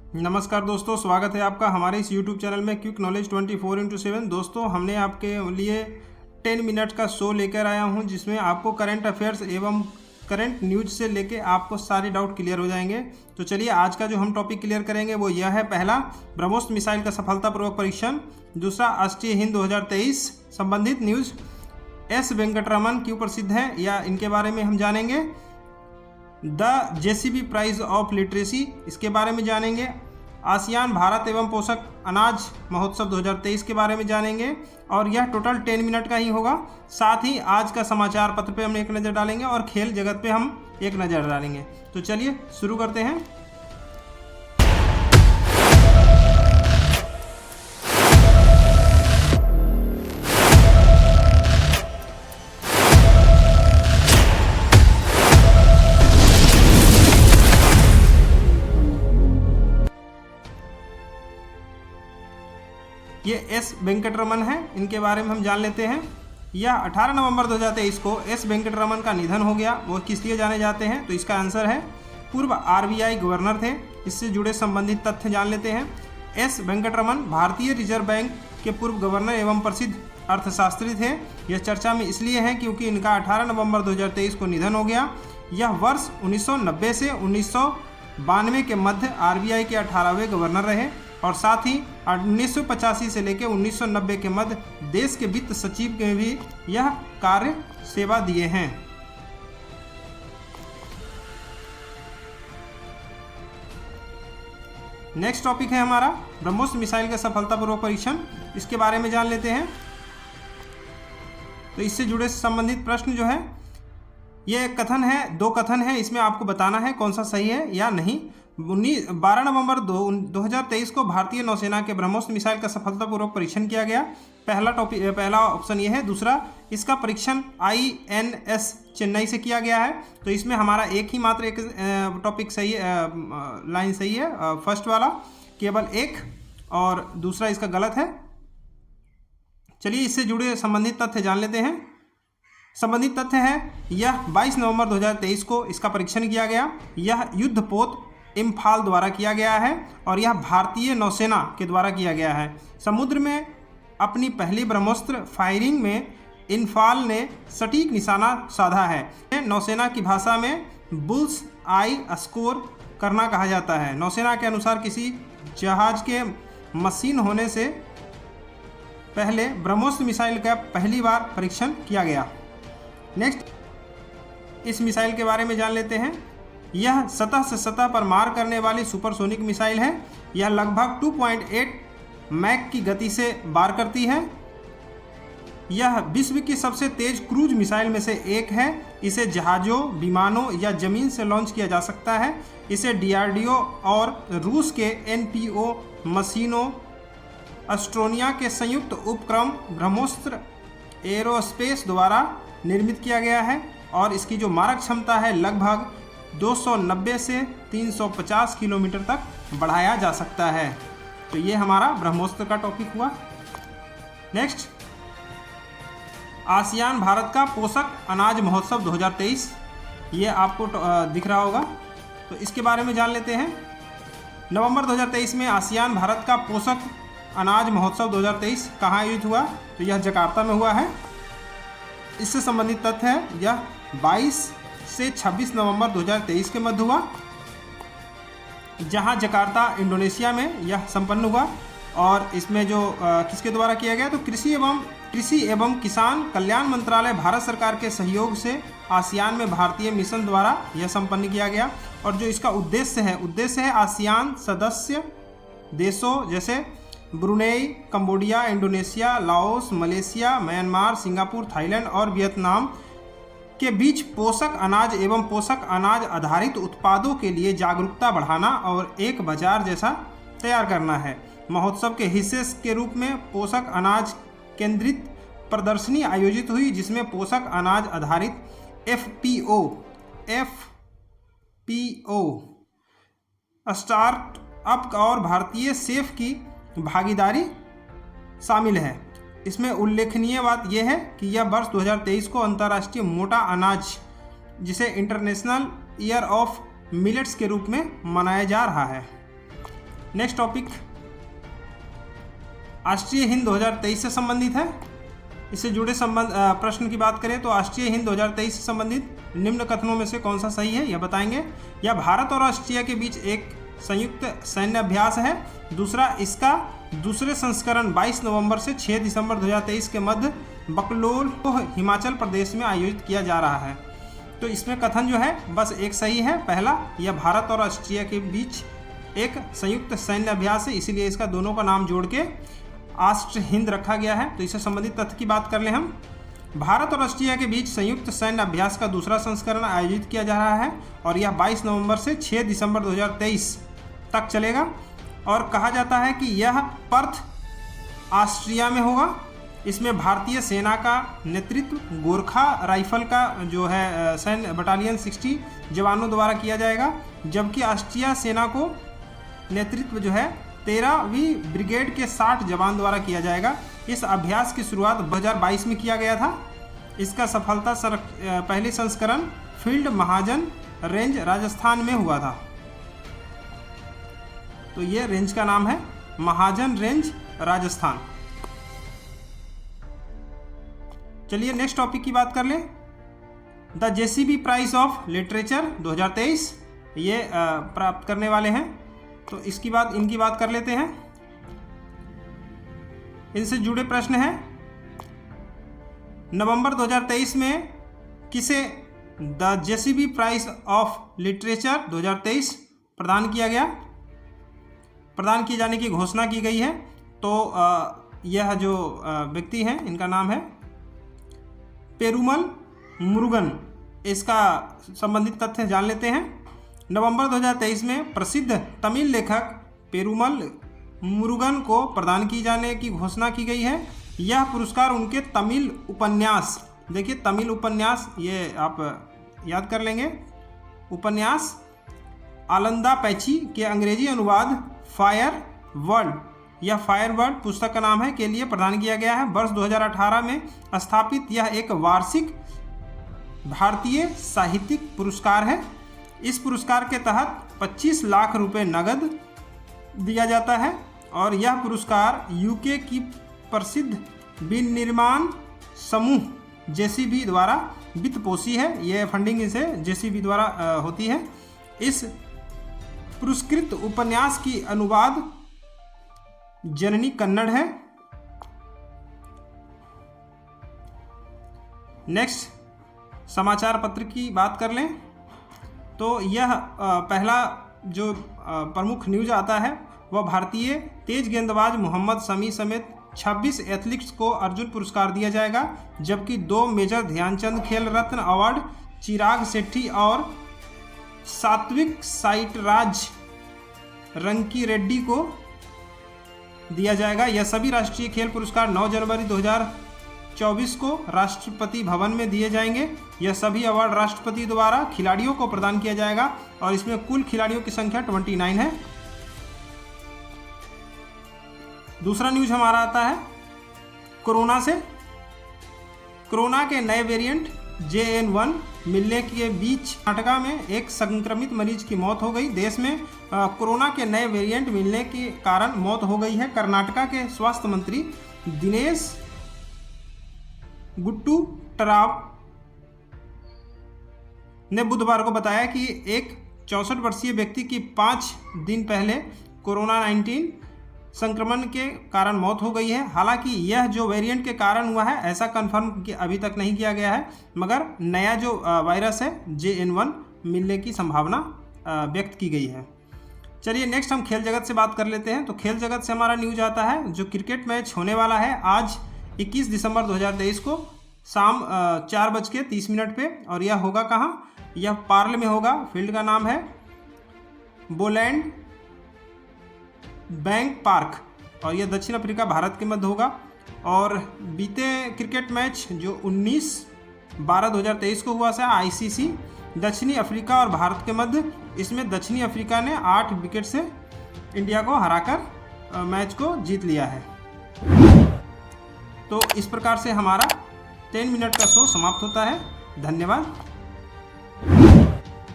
नमस्कार दोस्तों, स्वागत है आपका हमारे इस YouTube चैनल में क्विक नॉलेज 24x7। दोस्तों, हमने आपके लिए 10 मिनट का शो लेकर आया हूं, जिसमें आपको करंट अफेयर्स एवं करंट न्यूज से लेके आपको सारे डाउट क्लियर हो जाएंगे। तो चलिए, आज का जो हम टॉपिक क्लियर करेंगे वो यह है। पहला, ब्रह्मोस मिसाइल का सफलतापूर्वक परीक्षण। दूसरा, राष्ट्रीय हिंद 2023 संबंधित न्यूज। एस वेंकटरमन क्यों प्रसिद्ध है, या इनके बारे में हम जानेंगे। The JCB prize of literacy, इसके बारे में जानेंगे। आसियान भारत एवं पोषक अनाज महोत्सव 2023 के बारे में जानेंगे, और यह टोटल 10 मिनट का ही होगा। साथ ही आज का समाचार पत्र पे हम एक नज़र डालेंगे और खेल जगत पे हम एक नज़र डालेंगे। तो चलिए शुरू करते हैं। ये एस वेंकटरमन है, इनके बारे में हम जान लेते हैं। यह 18 नवंबर 2023 को एस वेंकटरमन का निधन हो गया। वो किस लिए जाने जाते हैं, तो इसका आंसर है पूर्व आरबीआई गवर्नर थे। इससे जुड़े संबंधित तथ्य जान लेते हैं। एस वेंकटरमन भारतीय रिजर्व बैंक के पूर्व गवर्नर एवं प्रसिद्ध अर्थशास्त्री थे। यह चर्चा में इसलिए है क्योंकि इनका 18 नवंबर 2023 को निधन हो गया। यह वर्ष 1990 से 1992 के मध्य आरबीआई के 18वें गवर्नर रहे, और साथ ही 1985 से लेकर 1990 के मध्य देश के वित्त सचिव के भी यह कार्य सेवा दिए हैं। नेक्स्ट टॉपिक है हमारा ब्रह्मोस मिसाइल का सफलतापूर्वक परीक्षण। इसके बारे में जान लेते हैं। तो इससे जुड़े संबंधित प्रश्न जो है, ये एक कथन है, दो कथन है, इसमें आपको बताना है कौन सा सही है या नहीं। 12 नवंबर 2023 को भारतीय नौसेना के ब्रह्मोस मिसाइल का सफलतापूर्वक परीक्षण किया गया। पहला ऑप्शन ये है। दूसरा, इसका परीक्षण INS चेन्नई से किया गया है। तो इसमें हमारा एक ही मात्र एक टॉपिक सही लाइन सही है, फर्स्ट वाला केवल एक, और दूसरा इसका गलत है। चलिए इससे जुड़े संबंधित तथ्य जान लेते हैं। संबंधित तथ्य है, यह 22 नवंबर 2023 को इसका परीक्षण किया गया। यह युद्धपोत इम्फाल द्वारा किया गया है, और यह भारतीय नौसेना के द्वारा किया गया है। समुद्र में अपनी पहली ब्रह्मोस्त्र फायरिंग में इम्फाल ने सटीक निशाना साधा है। नौसेना की भाषा में बुल्स आई स्कोर करना कहा जाता है। नौसेना के अनुसार किसी जहाज के मशीन होने से पहले ब्रह्मोस्त्र मिसाइल का पहली बार परीक्षण किया गया। नेक्स्ट, इस मिसाइल के बारे में जान लेते हैं। यह सतह से सतह पर मार करने वाली सुपरसोनिक मिसाइल है। यह लगभग 2.8 मैक की गति से वार करती है। यह विश्व की सबसे तेज क्रूज मिसाइल में से एक है। इसे जहाज़ों, विमानों या जमीन से लॉन्च किया जा सकता है। इसे DRDO और रूस के NPO मशीनों एस्टोनिया के संयुक्त उपक्रम ब्रह्मोस्त्र एरोस्पेस द्वारा निर्मित किया गया है, और इसकी जो मारक क्षमता है लगभग 290 से 350 किलोमीटर तक बढ़ाया जा सकता है। तो ये हमारा ब्रह्मोस्त्र का टॉपिक हुआ। नेक्स्ट, आसियान भारत का पोषक अनाज महोत्सव 2023, ये आपको दिख रहा होगा। तो इसके बारे में जान लेते हैं। नवंबर 2023 में आसियान भारत का पोषक अनाज महोत्सव 2023 कहाँ आयोजित हुआ, तो यह जकार्ता में हुआ है। इससे संबंधित तथ्य है, यह 22 से 26 नवंबर 2023 के मध्य हुआ, जहां जकार्ता इंडोनेशिया में यह संपन्न हुआ। और इसमें जो किसके द्वारा किया गया, तो कृषि एवं किसान कल्याण मंत्रालय भारत सरकार के सहयोग से आसियान में भारतीय मिशन द्वारा यह संपन्न किया गया। और जो इसका उद्देश्य है आसियान सदस्य देशों जैसे Brunei, Cambodia, Indonesia, Laos, Malaysia, Myanmar, Singapore, Thailand और वियतनाम के बीच पोषक अनाज एवं पोषक अनाज आधारित उत्पादों के लिए जागरूकता बढ़ाना और एक बाजार जैसा तैयार करना है। महोत्सव के हिस्से के रूप में पोषक अनाज केंद्रित प्रदर्शनी आयोजित हुई, जिसमें पोषक अनाज आधारित FPO स्टार्टअप और भारतीय सेफ की भागीदारी शामिल है। इसमें उल्लेखनीय बात यह है कि यह वर्ष 2023 को अंतर्राष्ट्रीय मोटा अनाज, जिसे इंटरनेशनल ईयर ऑफ मिलेट्स के रूप में मनाया जा रहा है। नेक्स्ट टॉपिक राष्ट्रीय हिंद 2023 से संबंधित है। इससे जुड़े प्रश्न की बात करें तो राष्ट्रीय हिंद 2023 से संबंधित निम्न कथनों में से कौन सा सही है यह बताएंगे। यह भारत और ऑस्ट्रिया के बीच एक संयुक्त सैन्य अभ्यास है। दूसरा, इसका दूसरे संस्करण 22 नवंबर से 6 दिसंबर 2023 के मध्य बकलोल को हिमाचल प्रदेश में आयोजित किया जा रहा है। तो इसमें कथन जो है बस एक सही है, पहला, यह भारत और ऑस्ट्रिया के बीच एक संयुक्त सैन्य अभ्यास है, इसीलिए इसका दोनों का नाम जोड़ के राष्ट्र हिंद रखा गया है। तो इससे संबंधित तथ्य की बात कर लें हम। भारत और ऑस्ट्रिया के बीच संयुक्त सैन्य अभ्यास का दूसरा संस्करण आयोजित किया जा रहा है और यह 22 नवंबर से 6 दिसंबर 2023 तक चलेगा और कहा जाता है कि यह पर्थ ऑस्ट्रिया में होगा। इसमें भारतीय सेना का नेतृत्व गोरखा राइफल का जो है सैन्य बटालियन 60 जवानों द्वारा किया जाएगा, जबकि ऑस्ट्रिया सेना को नेतृत्व जो है 13वीं ब्रिगेड के 60 जवान द्वारा किया जाएगा। इस अभ्यास की शुरुआत 2022 में किया गया था। इसका सफलता पहले संस्करण फील्ड महाजन रेंज राजस्थान में हुआ था। तो ये रेंज का नाम है महाजन रेंज राजस्थान। चलिए नेक्स्ट टॉपिक की बात कर लें। The JCB prize of literature 2023 ये प्राप्त करने वाले हैं, तो इनकी बात कर लेते हैं। इनसे जुड़े प्रश्न हैं। नवंबर 2023 में किसे the JCB prize of literature 2023 प्रदान किया गया, प्रदान किए जाने की घोषणा की गई है। तो यह जो व्यक्ति हैं इनका नाम है पेरुमल मुरुगन। इसका संबंधित तथ्य जान लेते हैं। नवंबर 2023 में प्रसिद्ध तमिल लेखक पेरुमल मुरुगन को प्रदान की जाने की घोषणा की गई है। यह पुरस्कार उनके तमिल उपन्यास, देखिए तमिल उपन्यास ये आप याद कर लेंगे, उपन्यास आलंदा पैची के अंग्रेजी अनुवाद फायर वर्ल्ड, यह फायर वर्ल्ड पुस्तक का नाम है, के लिए प्रदान किया गया है। वर्ष 2018 में स्थापित यह एक वार्षिक भारतीय साहित्यिक पुरस्कार है। इस पुरस्कार के तहत 25 लाख रुपए नगद दिया जाता है और यह पुरस्कार यूके की प्रसिद्ध विनिर्माण समूह जेसीबी द्वारा वित्तपोषी है। यह फंडिंग इसे जेसीबी द्वारा होती है। इस पुरस्कृत उपन्यास की अनुवाद जननी कन्नड़ है। नेक्स्ट समाचार पत्र की बात कर लें तो यह पहला जो प्रमुख न्यूज आता है वह भारतीय तेज गेंदबाज मोहम्मद शमी समेत 26 एथलीट्स को अर्जुन पुरस्कार दिया जाएगा, जबकि 2 मेजर ध्यानचंद खेल रत्न अवार्ड चिराग शेट्टी और सात्विक साइटराज रंकी रेड्डी को दिया जाएगा। यह सभी राष्ट्रीय खेल पुरस्कार 9 जनवरी 2024 को राष्ट्रपति भवन में दिए जाएंगे। यह सभी अवार्ड राष्ट्रपति द्वारा खिलाड़ियों को प्रदान किया जाएगा और इसमें कुल खिलाड़ियों की संख्या 29 है। दूसरा न्यूज हमारा आता है कोरोना से। कोरोना के नए वेरिएंट JN1 मिलने के बीच कर्नाटका में एक संक्रमित मरीज की मौत हो गई। देश में कोरोना के नए वेरिएंट मिलने के कारण मौत हो गई है। कर्नाटका के स्वास्थ्य मंत्री दिनेश गुट्टूराव ने बुधवार को बताया कि एक 64 वर्षीय व्यक्ति की 5 दिन पहले कोरोना 19 संक्रमण के कारण मौत हो गई है। हालांकि यह जो वेरिएंट के कारण हुआ है ऐसा कंफर्म अभी तक नहीं किया गया है, मगर नया जो वायरस है JN1 मिलने की संभावना व्यक्त की गई है। चलिए नेक्स्ट हम खेल जगत से बात कर लेते हैं। तो खेल जगत से हमारा न्यूज आता है जो क्रिकेट मैच होने वाला है आज 21 दिसंबर 2023 को शाम 4:30 पे, और यह होगा कहाँ, यह पार्ल में होगा। फील्ड का नाम है बोलैंड बैंक पार्क और यह दक्षिण अफ्रीका भारत के मध्य होगा। और बीते क्रिकेट मैच जो 19/12/2023 को हुआ था ICC दक्षिणी अफ्रीका और भारत के मध्य, इसमें दक्षिणी अफ्रीका ने 8 विकेट से इंडिया को हराकर मैच को जीत लिया है। तो इस प्रकार से हमारा 10 मिनट का शो समाप्त होता है। धन्यवाद।